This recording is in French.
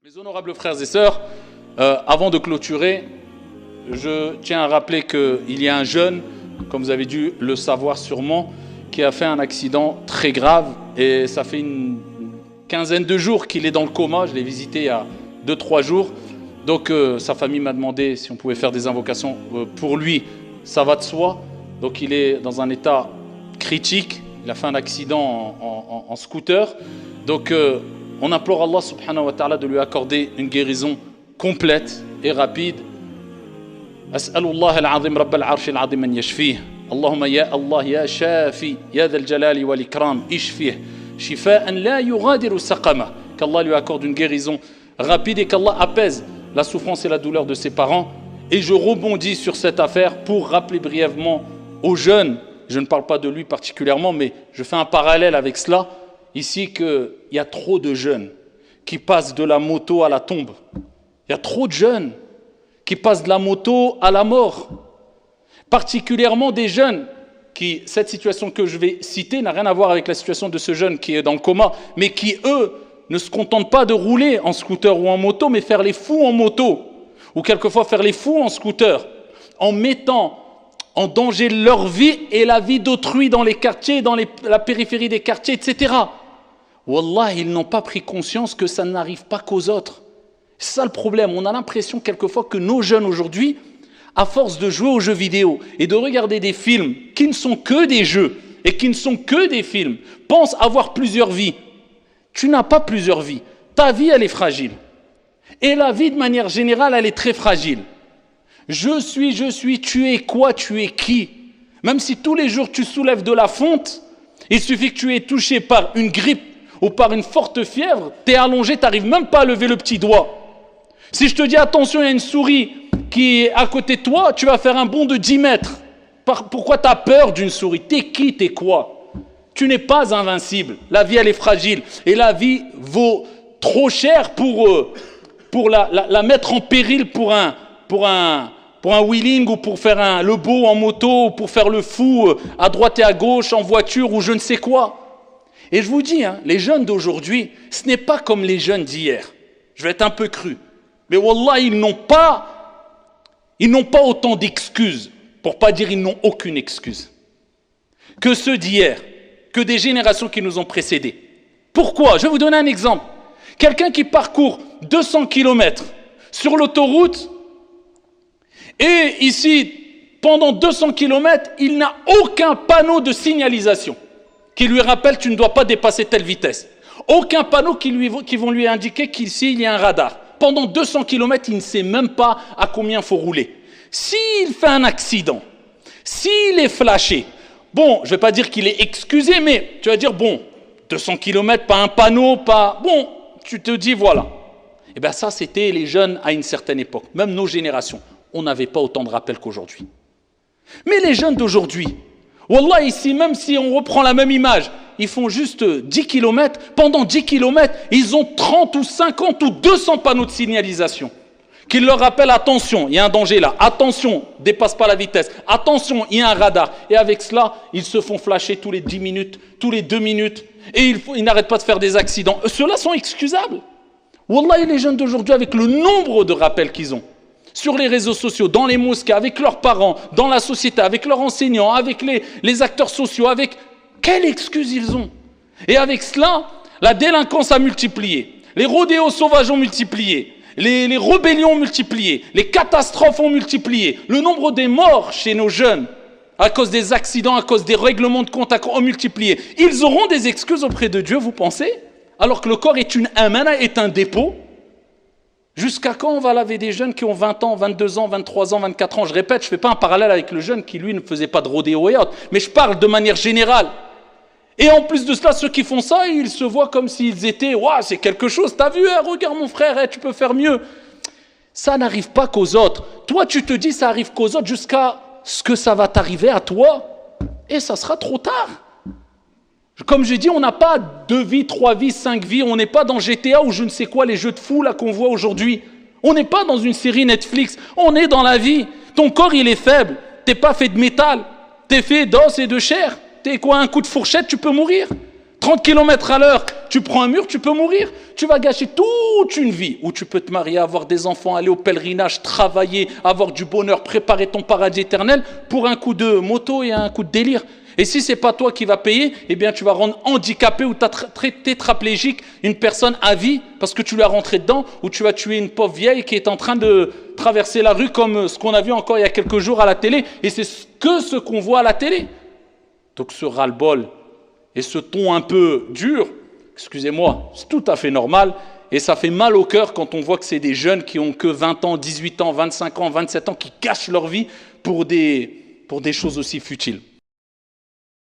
Mes honorables frères et sœurs, avant de clôturer, je tiens à rappeler qu'il y a un jeune, comme vous avez dû le savoir sûrement, qui a fait un accident très grave et ça fait une quinzaine de jours qu'il est dans le coma. Je l'ai visité il y a 2-3 jours. Donc sa famille m'a demandé si on pouvait faire des invocations pour lui. Ça va de soi. Donc il est dans un état critique. Il a fait un accident en scooter. Donc on implore Allah subhanahu wa ta'ala de lui accorder une guérison complète et rapide. As'alullah al-azim rabbal arsh al-azim an yashfih. Allahumma ya Allah ya shafi ya dhal jalali wal ikram ishfih shifaan la yughadiru saqama. Qu'Allah lui accorde une guérison rapide et qu'Allah apaise la souffrance et la douleur de ses parents. Et je rebondis sur cette affaire pour rappeler brièvement aux jeunes, je ne parle pas de lui particulièrement, mais je fais un parallèle avec cela, ici qu'il y a trop de jeunes qui passent de la moto à la tombe. Il y a trop de jeunes qui passent de la moto à la mort. Particulièrement des jeunes qui, cette situation que je vais citer n'a rien à voir avec la situation de ce jeune qui est dans le coma, mais qui, eux, ne se contentent pas de rouler en scooter ou en moto, mais faire les fous en moto, ou quelquefois faire les fous en scooter, en mettant en danger leur vie et la vie d'autrui dans les quartiers, dans la périphérie des quartiers, etc. Wallah, ils n'ont pas pris conscience que ça n'arrive pas qu'aux autres. C'est ça le problème. On a l'impression quelquefois que nos jeunes aujourd'hui, à force de jouer aux jeux vidéo et de regarder des films qui ne sont que des jeux et qui ne sont que des films, pensent avoir plusieurs vies. Tu n'as pas plusieurs vies. Ta vie, elle est fragile. Et la vie, de manière générale, elle est très fragile. Je suis, tu es quoi, tu es qui? Même si tous les jours tu soulèves de la fonte, il suffit que tu aies touché par une grippe ou par une forte fièvre, tu es allongé, tu n'arrives même pas à lever le petit doigt. Si je te dis attention, il y a une souris qui est à côté de toi, tu vas faire un bond de 10 mètres. Pourquoi tu as peur d'une souris? T'es qui, t'es quoi? Tu n'es pas invincible. La vie, elle est fragile. Et la vie vaut trop cher pour la mettre en péril pour un wheeling ou pour faire le beau en moto ou pour faire le fou à droite et à gauche en voiture ou je ne sais quoi. Et je vous dis, les jeunes d'aujourd'hui, ce n'est pas comme les jeunes d'hier. Je vais être un peu cru. Mais wallah, ils n'ont pas autant d'excuses, pour pas dire ils n'ont aucune excuse, que ceux d'hier, que des générations qui nous ont précédés. Pourquoi? Je vais vous donner un exemple. Quelqu'un qui parcourt 200 km sur l'autoroute, et ici, pendant 200 km, il n'a aucun panneau de signalisation qui lui rappelle tu ne dois pas dépasser telle vitesse. Aucun panneau qui vont lui indiquer qu'ici, il y a un radar. Pendant 200 km, il ne sait même pas à combien il faut rouler. S'il fait un accident, s'il est flashé, bon, je ne vais pas dire qu'il est excusé, mais tu vas dire, bon, 200 km, pas un panneau, pas... Bon, tu te dis, voilà. Eh bien ça, c'était les jeunes à une certaine époque, même nos générations. On n'avait pas autant de rappels qu'aujourd'hui. Mais les jeunes d'aujourd'hui, wallah, ici, même si on reprend la même image, ils font juste 10 km. Pendant 10 km, ils ont 30 ou 50 ou 200 panneaux de signalisation qui leur rappellent, attention, il y a un danger là. Attention, dépasse pas la vitesse. Attention, il y a un radar. Et avec cela, ils se font flasher tous les 10 minutes, tous les 2 minutes. Et ils n'arrêtent pas de faire des accidents. Ceux-là sont excusables. Wallah, les jeunes d'aujourd'hui, avec le nombre de rappels qu'ils ont, sur les réseaux sociaux, dans les mosquées, avec leurs parents, dans la société, avec leurs enseignants, avec les acteurs sociaux, avec... Quelle excuse ils ont? Et avec cela, la délinquance a multiplié, les rodéos sauvages ont multiplié, les rébellions ont multiplié, les catastrophes ont multiplié, le nombre des morts chez nos jeunes, à cause des accidents, à cause des règlements de compte, ont multiplié. Ils auront des excuses auprès de Dieu, vous pensez? Alors que le corps est une amana, est un dépôt. Jusqu'à quand on va laver des jeunes qui ont 20 ans, 22 ans, 23 ans, 24 ans? Je répète, je ne fais pas un parallèle avec le jeune qui, lui, ne faisait pas de rodéo et autres, mais je parle de manière générale. Et en plus de cela, ceux qui font ça, ils se voient comme s'ils étaient « Waouh, c'est quelque chose, t'as vu, regarde mon frère, tu peux faire mieux ». Ça n'arrive pas qu'aux autres. Toi, tu te dis ça arrive qu'aux autres jusqu'à ce que ça va t'arriver à toi, et ça sera trop tard. Comme j'ai dit, on n'a pas 2 vies, 3 vies, 5 vies. On n'est pas dans GTA ou je ne sais quoi, les jeux de fou là qu'on voit aujourd'hui. On n'est pas dans une série Netflix. On est dans la vie. Ton corps, il est faible. T'es pas fait de métal. T'es fait d'os et de chair. T'es quoi, un coup de fourchette, tu peux mourir. 30 km à l'heure, tu prends un mur, tu peux mourir. Tu vas gâcher toute une vie où tu peux te marier, avoir des enfants, aller au pèlerinage, travailler, avoir du bonheur, préparer ton paradis éternel pour un coup de moto et un coup de délire. Et si ce n'est pas toi qui vas payer, eh bien tu vas rendre handicapé ou tétraplégique une personne à vie parce que tu lui as rentré dedans, ou tu vas tuer une pauvre vieille qui est en train de traverser la rue comme ce qu'on a vu encore il y a quelques jours à la télé. Et c'est ce qu'on voit à la télé. Donc ce ras-le-bol et ce ton un peu dur, excusez-moi, c'est tout à fait normal. Et ça fait mal au cœur quand on voit que c'est des jeunes qui ont que 20 ans, 18 ans, 25 ans, 27 ans, qui cachent leur vie pour des choses aussi futiles.